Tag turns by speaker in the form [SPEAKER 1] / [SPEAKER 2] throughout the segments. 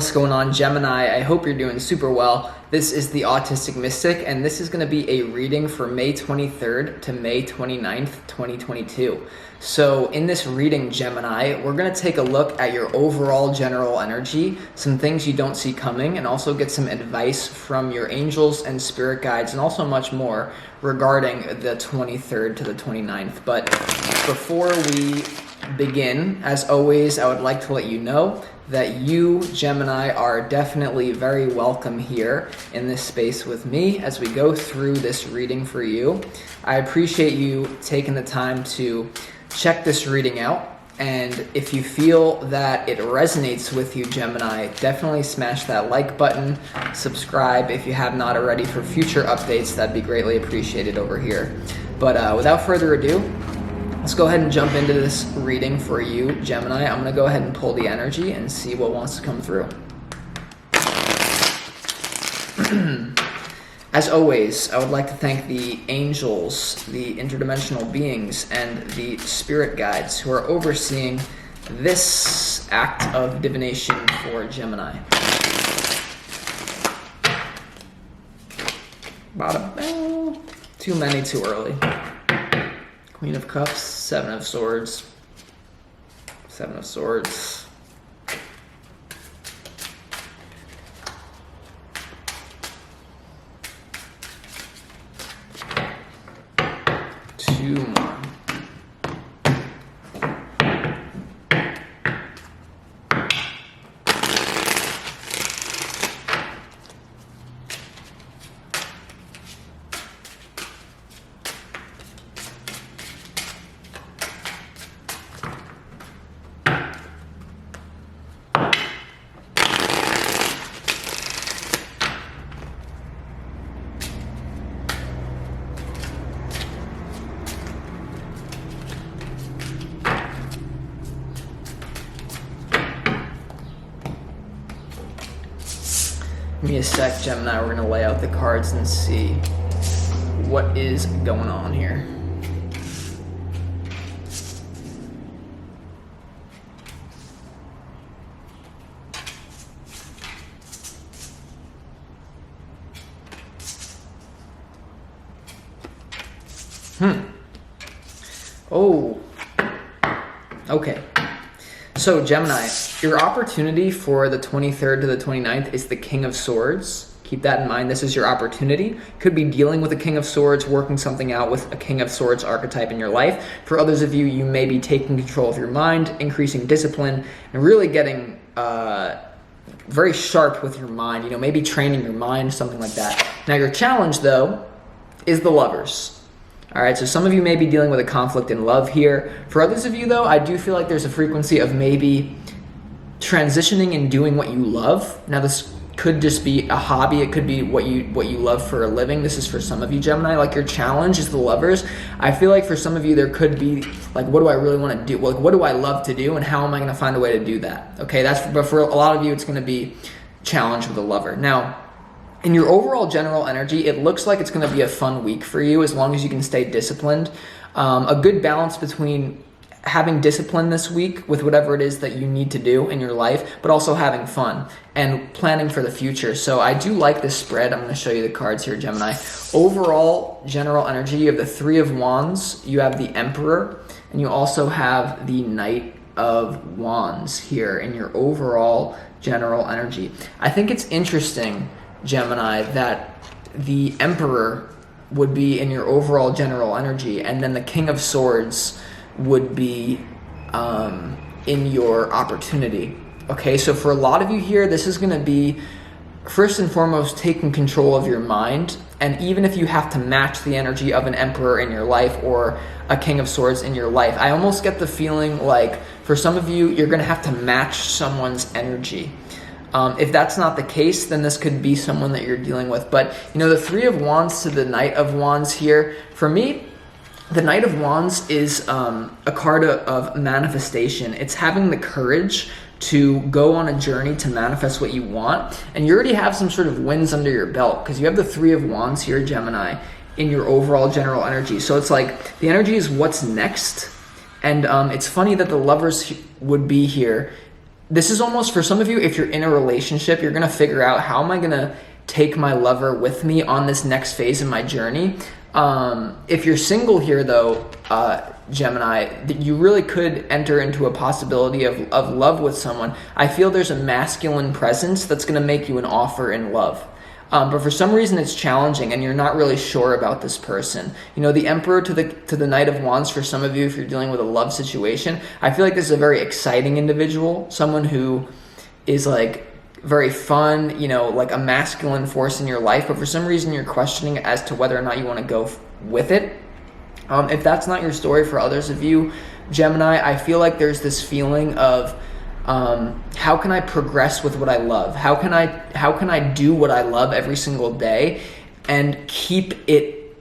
[SPEAKER 1] What's going on, Gemini? I hope you're doing super well. This is the Autistic Mystic, and this is going to be a reading for May 23rd to May 29th, 2022. So in this reading, Gemini, we're going to take a look at your overall general energy, some things you don't see coming, and also get some advice from your angels and spirit guides, and also much more regarding the 23rd to the 29th. But before we begin, as always, I would like to let you know that you, Gemini, are definitely very welcome here in this space with me as we go through this reading for you. I appreciate you taking the time to check this reading out, and if you feel that it resonates with you, Gemini, definitely smash that like button, subscribe if you have not already for future updates. That'd be greatly appreciated over here. But without further ado, let's go ahead and jump into this reading for you, Gemini. I'm going to go ahead and pull the energy and see what wants to come through. As always, I would like to thank the angels, the interdimensional beings, and the spirit guides who are overseeing this act of divination for Gemini. Bada bang. Too many, too early. Queen of Cups, Seven of Swords, Seven of Swords. Two more. Give me a sec, Gemini. We're going to lay out the cards and see what is going on here. Oh. Okay. So, Gemini, your opportunity for the 23rd to the 29th is the King of Swords. Keep that in mind. This is your opportunity. Could be dealing with a King of Swords, working something out with a King of Swords archetype in your life. For others of you, you may be taking control of your mind, increasing discipline, and really getting very sharp with your mind. You know, maybe training your mind, something like that. Now, your challenge, though, is the Lovers. All right, so some of you may be dealing with a conflict in love here. For others of you, though, I do feel like there's a frequency of maybe transitioning and doing what you love. Now, this could just be a hobby. It could be what you love for a living. This is for some of you, Gemini. Like, your challenge is the Lovers. I feel like for some of you, there could be, like, what do I really want to do? Like, what do I love to do, and how am I going to find a way to do that? Okay, but for a lot of you, it's going to be challenge with a lover. Now, in your overall general energy, it looks like it's going to be a fun week for you as long as you can stay disciplined. A good balance between having discipline this week with whatever it is that you need to do in your life, but also having fun and planning for the future. So I do like this spread. I'm going to show you the cards here, Gemini. Overall general energy, you have the Three of Wands, you have the Emperor, and you also have the Knight of Wands here in your overall general energy. I think it's interesting, Gemini, that the Emperor would be in your overall general energy, and then the King of Swords would be in your opportunity. Okay, so for a lot of you here, this is going to be, first and foremost, taking control of your mind. And even if you have to match the energy of an Emperor in your life or a King of Swords in your life, I almost get the feeling like for some of you, you're going to have to match someone's energy. If that's not the case, then this could be someone that you're dealing with. But, you know, the Three of Wands to the Knight of Wands here, for me, the Knight of Wands is a card of manifestation. It's having the courage to go on a journey to manifest what you want. And you already have some sort of wins under your belt because you have the Three of Wands here, Gemini, in your overall general energy. So it's like the energy is what's next. And it's funny that the Lovers would be here this is almost for some of you, if you're in a relationship, you're going to figure out, how am I going to take my lover with me on this next phase in my journey? If you're single here though, Gemini, you really could enter into a possibility of love with someone. I feel there's a masculine presence that's going to make you an offer in love. But for some reason it's challenging and you're not really sure about this person. You know, the Emperor to the Knight of Wands, for some of you, if you're dealing with a love situation, I feel like this is a very exciting individual, someone who is like very fun, you know, like a masculine force in your life, but for some reason you're questioning as to whether or not you want to go with it. If that's not your story, for others of you, Gemini, I feel like there's this feeling of, how can I progress with what I love? How can I do what I love every single day and keep it?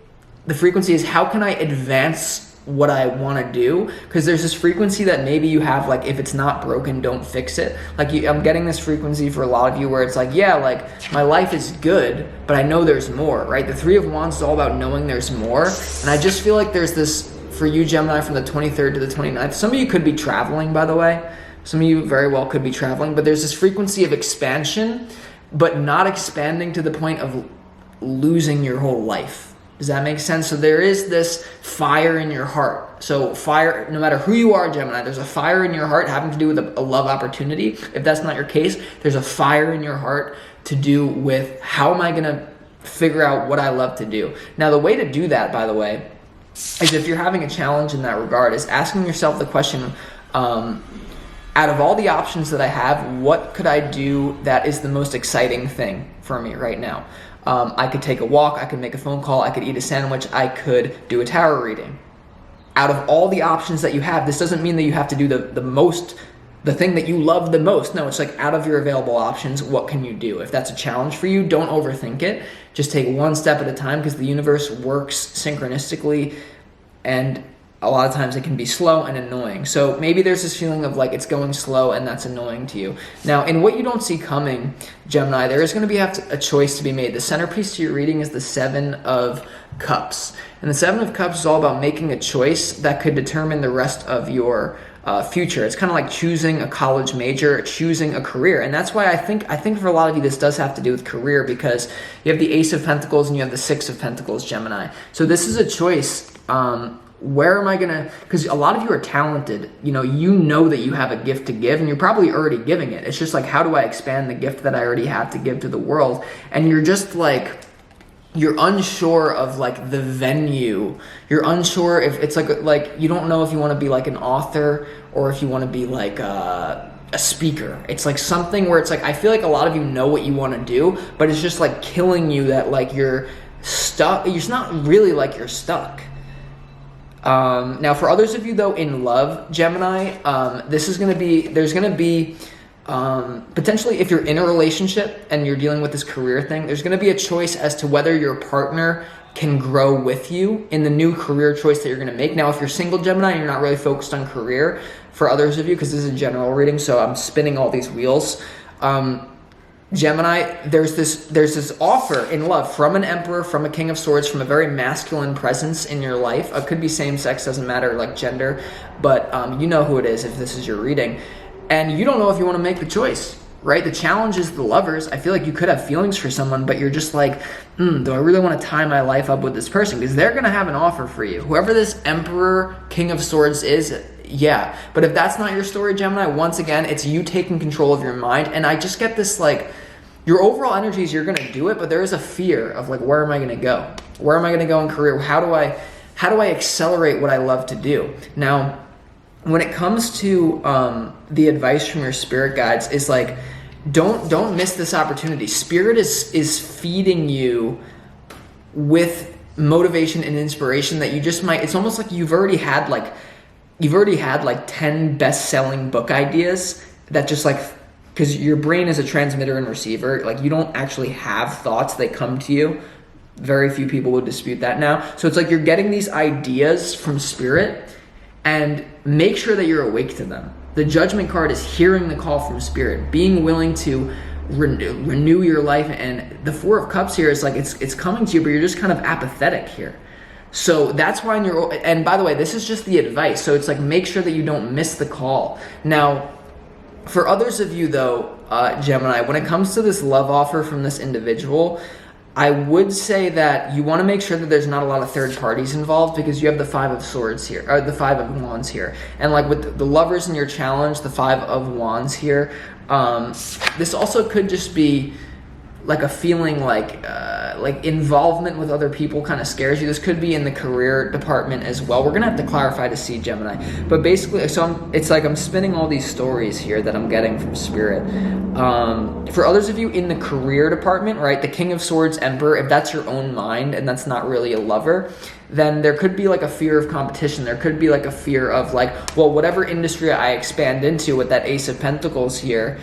[SPEAKER 1] The frequency is, how can I advance what I want to do? Because there's this frequency that maybe you have, like, if it's not broken, don't fix it. Like, I'm getting this frequency for a lot of you where it's like, yeah, like, my life is good, but I know there's more, right? The Three of Wands is all about knowing there's more. And I just feel like there's this, for you, Gemini, from the 23rd to the 29th. Some of you could be traveling, by the way. Some of you very well could be traveling, but there's this frequency of expansion, but not expanding to the point of losing your whole life. Does that make sense? So there is this fire in your heart. So fire, no matter who you are, Gemini, there's a fire in your heart having to do with a love opportunity. If that's not your case, there's a fire in your heart to do with, how am I going to figure out what I love to do? Now, the way to do that, by the way, is, if you're having a challenge in that regard, is asking yourself the question, out of all the options that I have, what could I do that is the most exciting thing for me right now? I could take a walk, I could make a phone call, I could eat a sandwich, I could do a tarot reading. Out of all the options that you have, this doesn't mean that you have to do the thing that you love the most. No, it's like, out of your available options, what can you do? If that's a challenge for you, don't overthink it. Just take one step at a time, because the universe works synchronistically, and a lot of times it can be slow and annoying. So maybe there's this feeling of like, it's going slow and that's annoying to you. Now, in what you don't see coming, Gemini, there is going to be a choice to be made. The centerpiece to your reading is the Seven of Cups. And the Seven of Cups is all about making a choice that could determine the rest of your future. It's kind of like choosing a college major, choosing a career. And that's why I think for a lot of you, this does have to do with career, because you have the Ace of Pentacles and you have the Six of Pentacles, Gemini. So this is a choice. Where am I going to, because a lot of you are talented, you know that you have a gift to give, and you're probably already giving it. It's just like, how do I expand the gift that I already have to give to the world? And you're just like, you're unsure of like the venue. You're unsure if it's like you don't know if you want to be like an author or if you want to be like a speaker. It's like something where it's like, I feel like a lot of you know what you want to do, but it's just like killing you that like you're stuck. It's not really like you're stuck. Now, for others of you though, in love, Gemini, there's going to be potentially, if you're in a relationship and you're dealing with this career thing, there's going to be a choice as to whether your partner can grow with you in the new career choice that you're going to make. Now, if you're single, Gemini, and you're not really focused on career, for others of you, because this is a general reading, so I'm spinning all these wheels, Gemini, there's this offer in love from an Emperor, from a King of Swords, from a very masculine presence in your life. It could be same sex, doesn't matter, like gender, but you know who it is if this is your reading. And you don't know if you want to make the choice, right? The challenge is the lovers. I feel like you could have feelings for someone, but you're just like, do I really want to tie my life up with this person? Because they're going to have an offer for you. Whoever this Emperor, King of Swords is, yeah. But if that's not your story, Gemini, once again, it's you taking control of your mind. And I just get this, like, your overall energy is you're going to do it, but there is a fear of like, where am I going to go? Where am I going to go in career? How do I accelerate what I love to do? Now, when it comes to the advice from your spirit guides, is like, don't miss this opportunity. Spirit is feeding you with motivation and inspiration that you just might. It's almost like you've already had like 10 best-selling book ideas that just like, because your brain is a transmitter and receiver, like you don't actually have thoughts, they come to you. Very few people would dispute that now. So it's like you're getting these ideas from spirit, and make sure that you're awake to them. The Judgment card is hearing the call from spirit, being willing to renew your life. And the Four of Cups here is like, it's coming to you, but you're just kind of apathetic here. So that's why and by the way, this is just the advice. So it's like, make sure that you don't miss the call. Now, For others of you, though, Gemini, when it comes to this love offer from this individual, I would say that you want to make sure that there's not a lot of third parties involved, because you have the Five of Swords here, or the Five of Wands here. And like with the lovers in your challenge, the Five of Wands here, this also could just be like a feeling like involvement with other people kind of scares you. This could be in the career department as well. We're gonna have to clarify to see, Gemini. But basically, it's like I'm spinning all these stories here that I'm getting from Spirit. For others of you in the career department, right, the King of Swords, Emperor, if that's your own mind and that's not really a lover, then there could be like a fear of competition. There could be like a fear of like, well, whatever industry I expand into with that Ace of Pentacles here,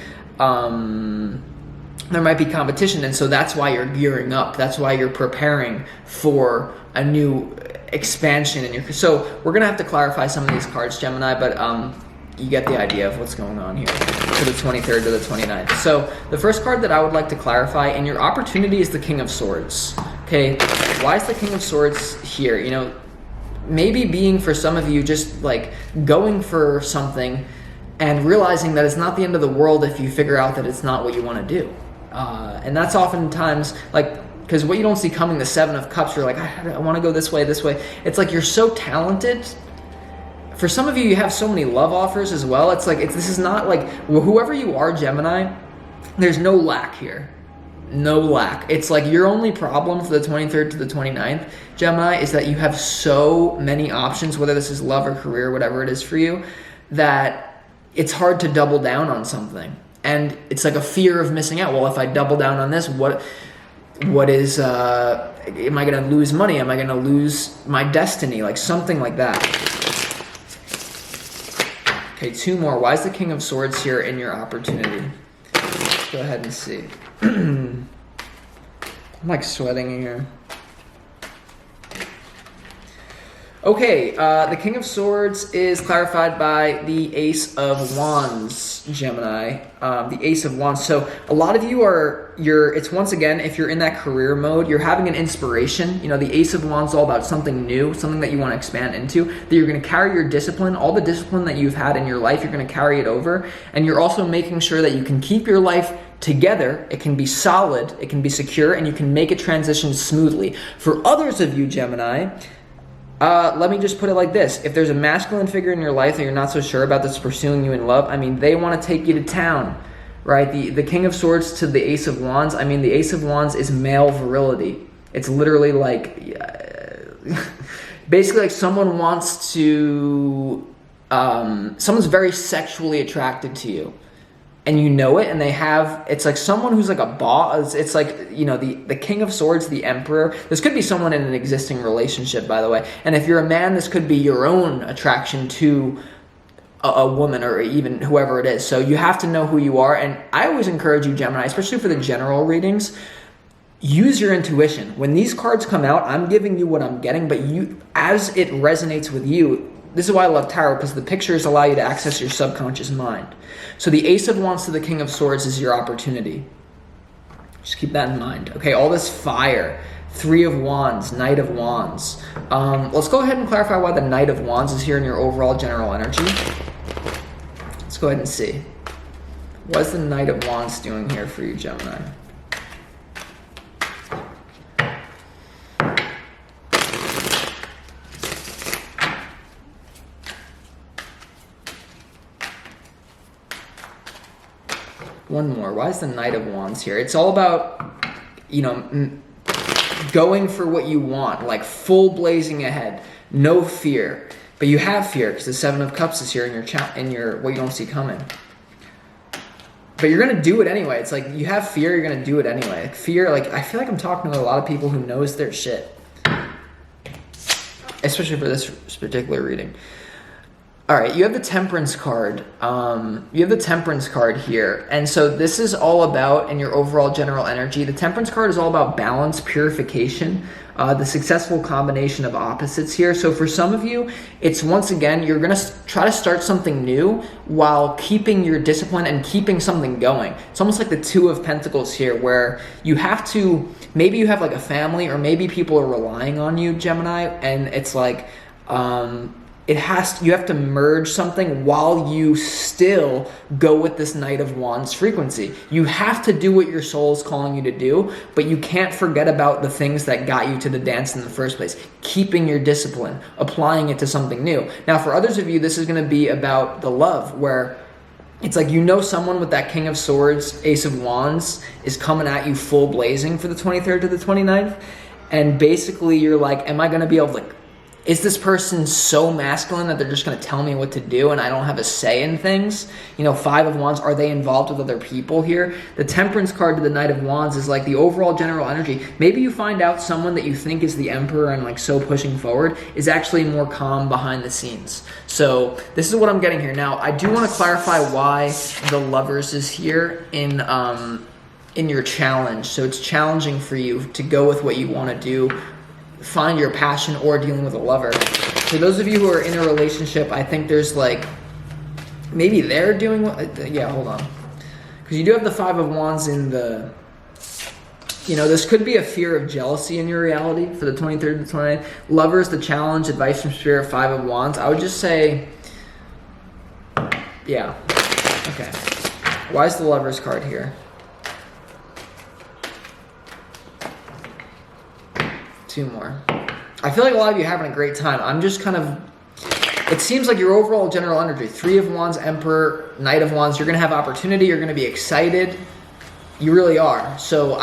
[SPEAKER 1] there might be competition, and so that's why you're gearing up. That's why you're preparing for a new expansion in your. So we're gonna have to clarify some of these cards, Gemini, but you get the idea of what's going on here for the 23rd to the 29th. So the first card that I would like to clarify, and your opportunity, is the King of Swords. Okay, why is the King of Swords here? You know, maybe being for some of you just like going for something and realizing that it's not the end of the world if you figure out that it's not what you want to do. And that's oftentimes like, because what you don't see coming, the Seven of Cups, you're like, I want to go this way, this way. It's like you're so talented. For some of you, you have so many love offers as well. It's like, this is not like, whoever you are, Gemini, there's no lack here. No lack. It's like your only problem for the 23rd to the 29th, Gemini, is that you have so many options, whether this is love or career, whatever it is for you, that it's hard to double down on something. And it's like a fear of missing out. Well, if I double down on this, what is, am I going to lose money? Am I going to lose my destiny? Like something like that. Okay, two more. Why is the King of Swords here in your opportunity? Let's go ahead and see. I'm like sweating here. Okay, the King of Swords is clarified by the Ace of Wands, Gemini. The Ace of Wands. So a lot of you it's once again, if you're in that career mode, you're having an inspiration. You know, the Ace of Wands is all about something new, something that you want to expand into, that you're going to carry your discipline, all the discipline that you've had in your life, you're going to carry it over. And you're also making sure that you can keep your life together. It can be solid, it can be secure, and you can make it transition smoothly. For others of you, Gemini, let me just put it like this. If there's a masculine figure in your life that you're not so sure about that's pursuing you in love, I mean, they want to take you to town, right? The King of Swords to the Ace of Wands, I mean, the Ace of Wands is male virility. It's literally like, basically like someone wants to, someone's very sexually attracted to you. And you know it, and it's like someone who's like a boss. It's like, you know, the King of Swords, the Emperor. This could be someone in an existing relationship, by the way. And if you're a man, this could be your own attraction to a woman or even whoever it is. So you have to know who you are. And I always encourage you, Gemini, especially for the general readings, use your intuition. When these cards come out, I'm giving you what I'm getting, but you, as it resonates with you, this is why I love tarot, because the pictures allow you to access your subconscious mind. So the Ace of Wands to the King of Swords is your opportunity. Just keep that in mind. Okay, all this fire. Three of Wands, Knight of Wands. Let's go ahead and clarify why the Knight of Wands is here in your overall general energy. Let's go ahead and see. What's the Knight of Wands doing here for you, Gemini? One more. Why is the Knight of Wands here? It's all about, you know, going for what you want, like full blazing ahead, no fear. But you have fear because the Seven of Cups is here in your what you don't see coming. But you're gonna do it anyway. It's like you have fear, you're gonna do it anyway. Like fear, like I feel like I'm talking to a lot of people who knows their shit, especially for this particular reading. All right, you have the Temperance card. You have the Temperance card here. And so this is all about, in your overall general energy, the Temperance card is all about balance, purification, the successful combination of opposites here. So for some of you, it's once again, you're going to try to start something new while keeping your discipline and keeping something going. It's almost like the Two of Pentacles here, where you have to, maybe you have like a family, or maybe people are relying on you, Gemini, and it's like, you have to merge something while you still go with this Knight of Wands frequency. You have to do what your soul is calling you to do, but you can't forget about the things that got you to the dance in the first place. Keeping your discipline, applying it to something new. Now, for others of you, this is going to be about the love, where it's like, someone with that King of Swords, Ace of Wands is coming at you full blazing for the 23rd to the 29th. And basically you're like, am I going to be able to, is this person so masculine that they're just going to tell me what to do and I don't have a say in things? Five of Wands, are they involved with other people here? The Temperance card to the Knight of Wands is like the overall general energy. Maybe you find out someone that you think is the Emperor and like so pushing forward is actually more calm behind the scenes. So this is what I'm getting here. Now, I do want to clarify why the Lovers is here in your challenge. So it's challenging for you to go with what you want to do, find your passion, or dealing with a lover. For those of you who are in a relationship, I think there's like, maybe they're doing what, yeah, hold on. Because you do have the Five of Wands in the, this could be a fear of jealousy in your reality for the 23rd to the 29th. Lovers, the challenge, advice from Spirit, Five of Wands. I would just say, yeah, okay. Why is the Lovers card here? Two more. I feel like a lot of you are having a great time. I'm just kind of, it seems like your overall general energy, Three of Wands, Emperor, Knight of Wands, you're going to have opportunity, you're going to be excited. You really are. So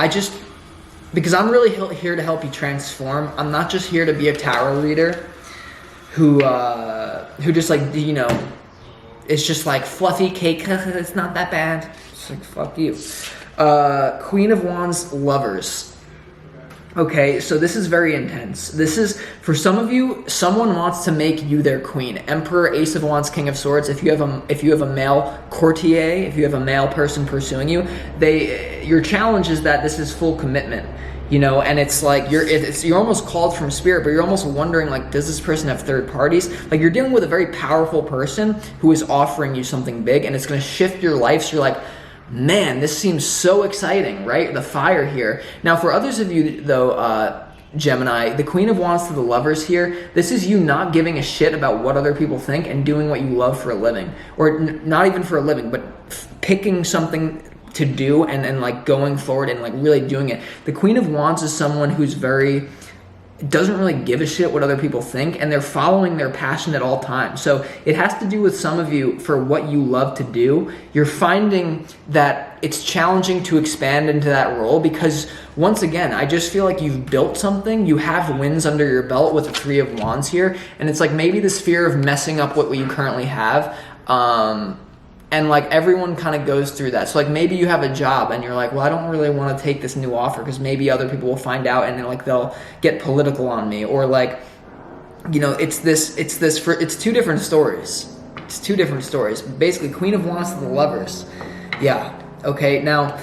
[SPEAKER 1] because I'm really here to help you transform. I'm not just here to be a tarot reader who just like, it's just like fluffy cake. It's not that bad. It's like, fuck you. Queen of Wands, Lovers. Okay, so this is very intense. This is, for some of you, someone wants to make you their queen. Emperor, Ace of Wands, King of Swords. If you have a male courtier, if you have a male person pursuing you, your challenge is that this is full commitment. And it's like you're almost called from Spirit, but you're almost wondering, like, does this person have third parties? Like, you're dealing with a very powerful person who is offering you something big, and it's going to shift your life. So you're like, man, this seems so exciting, right? The fire here. Now, for others of you, though, Gemini, the Queen of Wands to the Lovers here, this is you not giving a shit about what other people think and doing what you love for a living. Or not even for a living, but picking something to do and like going forward and like really doing it. The Queen of Wands is someone who's doesn't really give a shit what other people think, and they're following their passion at all times. So it has to do with some of you, for what you love to do, you're finding that it's challenging to expand into that role, because once again, I just feel like you've built something, you have wins under your belt with the Three of Wands here, and it's like maybe this fear of messing up what you currently have, and like everyone kind of goes through that. So like maybe you have a job and you're like, well, I don't really want to take this new offer because maybe other people will find out and like they'll get political on me, or like, it's two different stories. It's two different stories. Basically, Queen of Wands to the Lovers. Yeah. Okay. Now,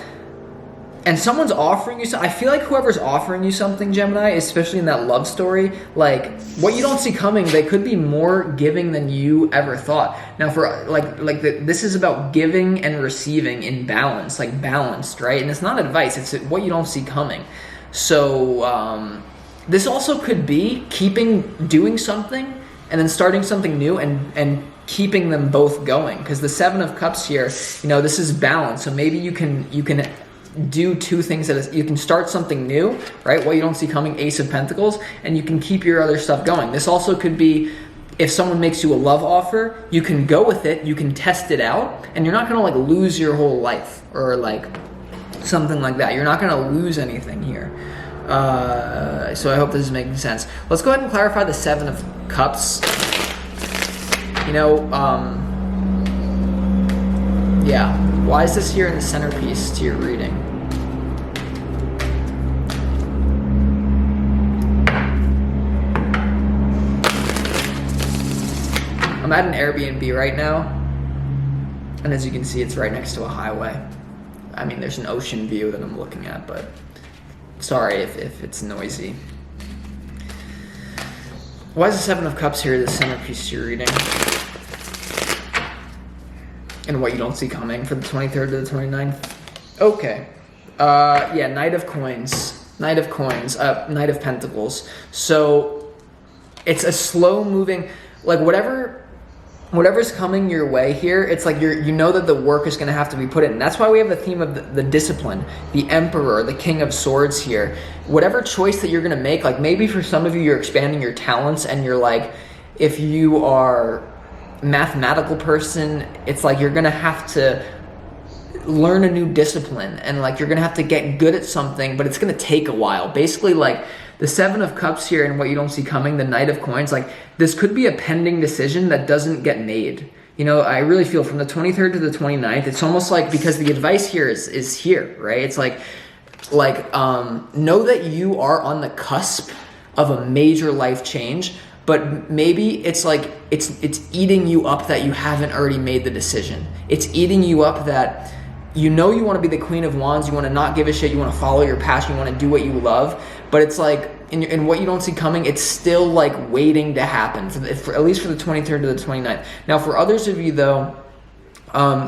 [SPEAKER 1] and someone's offering you something. I feel like whoever's offering you something, Gemini, especially in that love story, like what you don't see coming, they could be more giving than you ever thought. Now, for this is about giving and receiving in balance, like balanced, right? And it's not advice; it's what you don't see coming. So this also could be doing something and then starting something new and keeping them both going. Because the Seven of Cups here, this is balance. So maybe you can do two things you can start something new, right? What you don't see coming, Ace of Pentacles, and you can keep your other stuff going. This also could be, if someone makes you a love offer, you can go with it, you can test it out, and you're not gonna like lose your whole life or like something like that. You're not gonna lose anything here. So I hope this is making sense. Let's go ahead and clarify the Seven of Cups. Yeah. Why is this here in the centerpiece to your reading? I'm at an Airbnb right now, and as you can see, it's right next to a highway. I mean, there's an ocean view that I'm looking at, but sorry if it's noisy. Why is the Seven of Cups here the centerpiece to your reading? And what you don't see coming for the 23rd to the 29th. Okay. Yeah, Knight of Coins. Knight of Pentacles. So it's a slow moving, like whatever's coming your way here, it's like you know that the work is going to have to be put in. And that's why we have the theme of the discipline, the Emperor, the King of Swords here. Whatever choice that you're going to make, like maybe for some of you, you're expanding your talents and you're like, if you are a mathematical person, it's like you're going to have to learn a new discipline and like you're going to have to get good at something, but it's going to take a while. Basically, like the Seven of Cups here and what you don't see coming, the Knight of Coins, like this could be a pending decision that doesn't get made. You know, I really feel from the 23rd to the 29th, it's almost like, because the advice here is here, right? It's like know that you are on the cusp of a major life change, but maybe it's like it's eating you up that you haven't already made the decision. It's eating you up that you know you want to be the Queen of Wands, you want to not give a shit, you want to follow your passion, you want to do what you love, but it's like, in what you don't see coming, it's still like waiting to happen, for at least for the 23rd to the 29th. Now, for others of you though,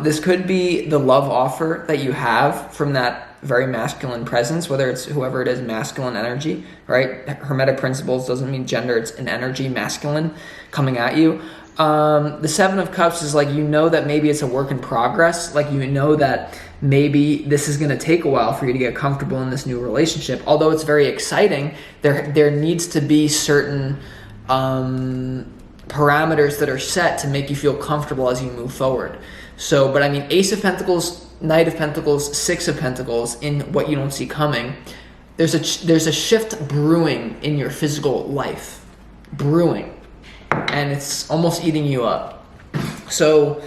[SPEAKER 1] this could be the love offer that you have from that very masculine presence, whether it's whoever it is, masculine energy, right? Hermetic principles doesn't mean gender, it's an energy, masculine, coming at you. The Seven of Cups is like, you know that maybe it's a work in progress. Like, you know that maybe this is going to take a while for you to get comfortable in this new relationship. Although it's very exciting, there needs to be certain parameters that are set to make you feel comfortable as you move forward. So, but I mean, Ace of Pentacles, Knight of Pentacles, Six of Pentacles, in what you don't see coming, there's a shift brewing in your physical life. Brewing. And it's almost eating you up. So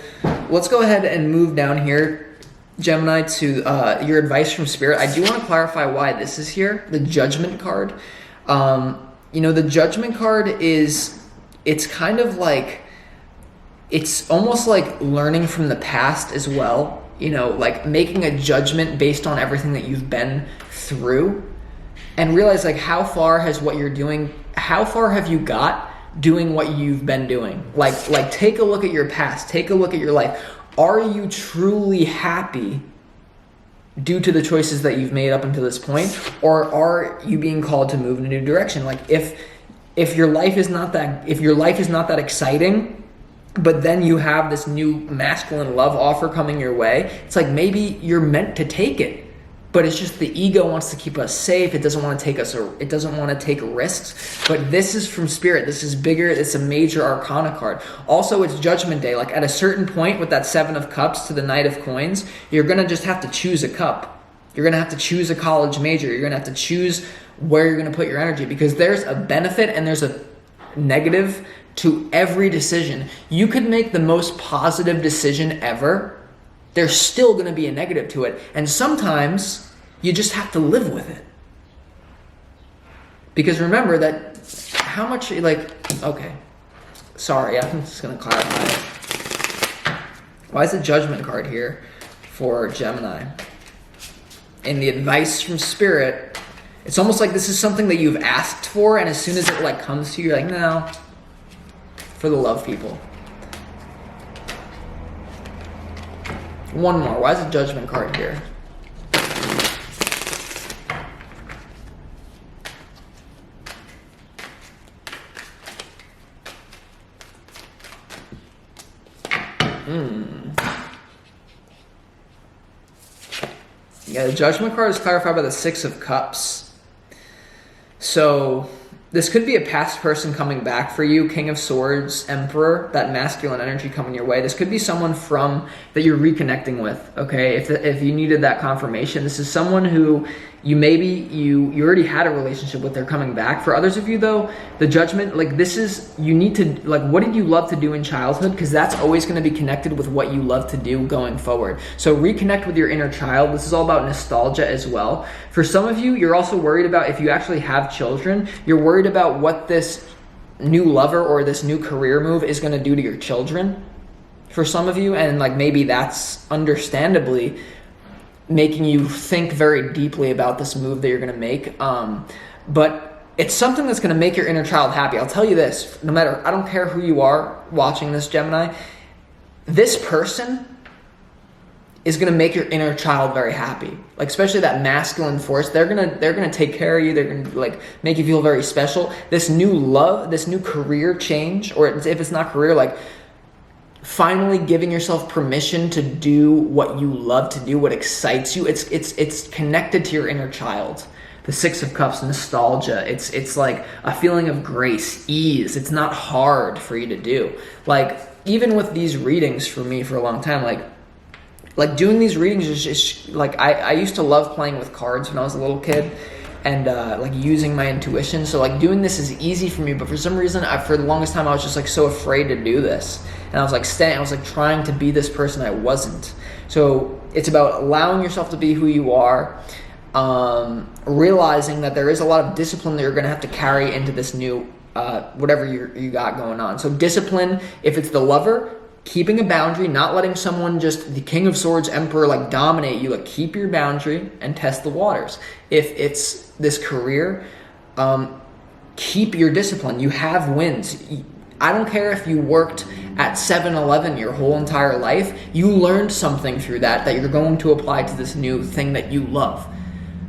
[SPEAKER 1] let's go ahead and move down here, Gemini, to your advice from Spirit. I do want to clarify why this is here, the Judgment card. You know, the Judgment card it's kind of like, it's almost like learning from the past as well. You know, like making a judgment based on everything that you've been through, and realize like how far has what you're doing, how far have you got doing what you've been doing? Like take a look at your past, take a look at your life. Are you truly happy due to the choices that you've made up until this point, or are you being called to move in a new direction? Like if your life is not that exciting, but then you have this new masculine love offer coming your way, it's like maybe you're meant to take it. But it's just the ego wants to keep us safe. It doesn't want to take risks. But this is from Spirit. This is bigger. It's a major arcana card. Also, it's Judgment Day. Like at a certain point with that Seven of Cups to the Knight of Coins, you're going to just have to choose a cup. You're going to have to choose a college major. You're going to have to choose where you're going to put your energy, because there's a benefit and there's a negative to every decision. You could make the most positive decision ever. There's still going to be a negative to it. And sometimes you just have to live with it. Because remember that how much, okay, sorry, I'm just going to clarify it. Why is the Judgment card here for Gemini? In the advice from Spirit, it's almost like this is something that you've asked for, and as soon as it comes to you, you're like, no, for the love people. One more. Why is the Judgment card here? Yeah, the Judgment card is clarified by the Six of Cups. So this could be a past person coming back for you, King of Swords, Emperor, that masculine energy coming your way. This could be someone that you're reconnecting with, okay? If you needed that confirmation, this is someone who you already had a relationship with, they're coming back. For others of you though, the Judgment, you need to, what did you love to do in childhood? Because that's always going to be connected with what you love to do going forward. So reconnect with your inner child. This is all about nostalgia as well. For some of you, you're also worried about, if you actually have children, you're worried about what this new lover or this new career move is going to do to your children. For some of you, and maybe that's understandably making you think very deeply about this move that you're going to make. But it's something that's going to make your inner child happy. I'll tell you this, I don't care who you are watching this, Gemini, this person is going to make your inner child very happy. Like, especially that masculine force, they're going to take care of you. They're going to like make you feel very special. This new love, this new career change, or if it's not career, like finally giving yourself permission to do what you love to do, what excites you. It's connected to your inner child. The Six of Cups, nostalgia. It's like a feeling of grace, ease. It's not hard for you to do. Like, even with these readings for me for a long time, like doing these readings is just like, I used to love playing with cards when I was a little kid, and like using my intuition. So like doing this is easy for me, but for some reason, for the longest time, I was just like so afraid to do this. And I was like trying to be this person I wasn't. So it's about allowing yourself to be who you are, realizing that there is a lot of discipline that you're going to have to carry into this new, whatever you got going on. So discipline, if it's the lover, keeping a boundary, not letting someone, just the King of Swords, Emperor, like dominate you. Like, keep your boundary and test the waters. If it's this career, keep your discipline. You have wins. I don't care if you worked at 7-Eleven your whole entire life. You learned something through that you're going to apply to this new thing that you love.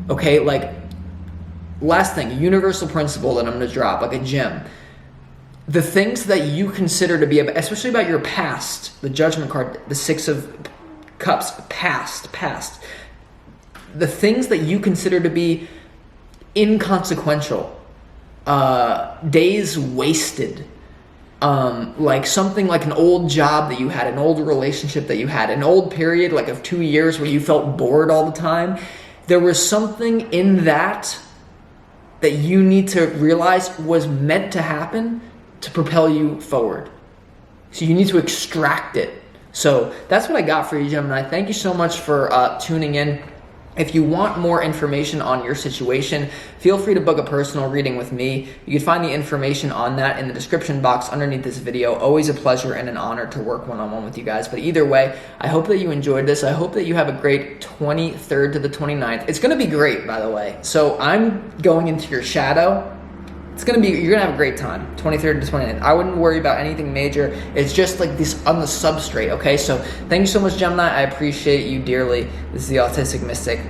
[SPEAKER 1] Okay, like, last thing, universal principle that I'm going to drop, like a gem. The things that you consider to be, especially about your past, the Judgment card, the Six of Cups, past. The things that you consider to be inconsequential, days wasted, like something like an old job that you had, an old relationship that you had, an old period like of 2 years where you felt bored all the time. There was something in that you need to realize was meant to happen to propel you forward. So you need to extract it. So that's what I got for you, Gemini. Thank you so much for tuning in. If you want more information on your situation, feel free to book a personal reading with me. You can find the information on that in the description box underneath this video. Always a pleasure and an honor to work one-on-one with you guys. But either way, I hope that you enjoyed this. I hope that you have a great 23rd to the 29th. It's going to be great, by the way. So I'm going into your shadow. You're going to have a great time, 23rd to 29th. I wouldn't worry about anything major. It's just like this on the substrate, okay? So thank you so much, Gemini. I appreciate you dearly. This is the Autistic Mystic.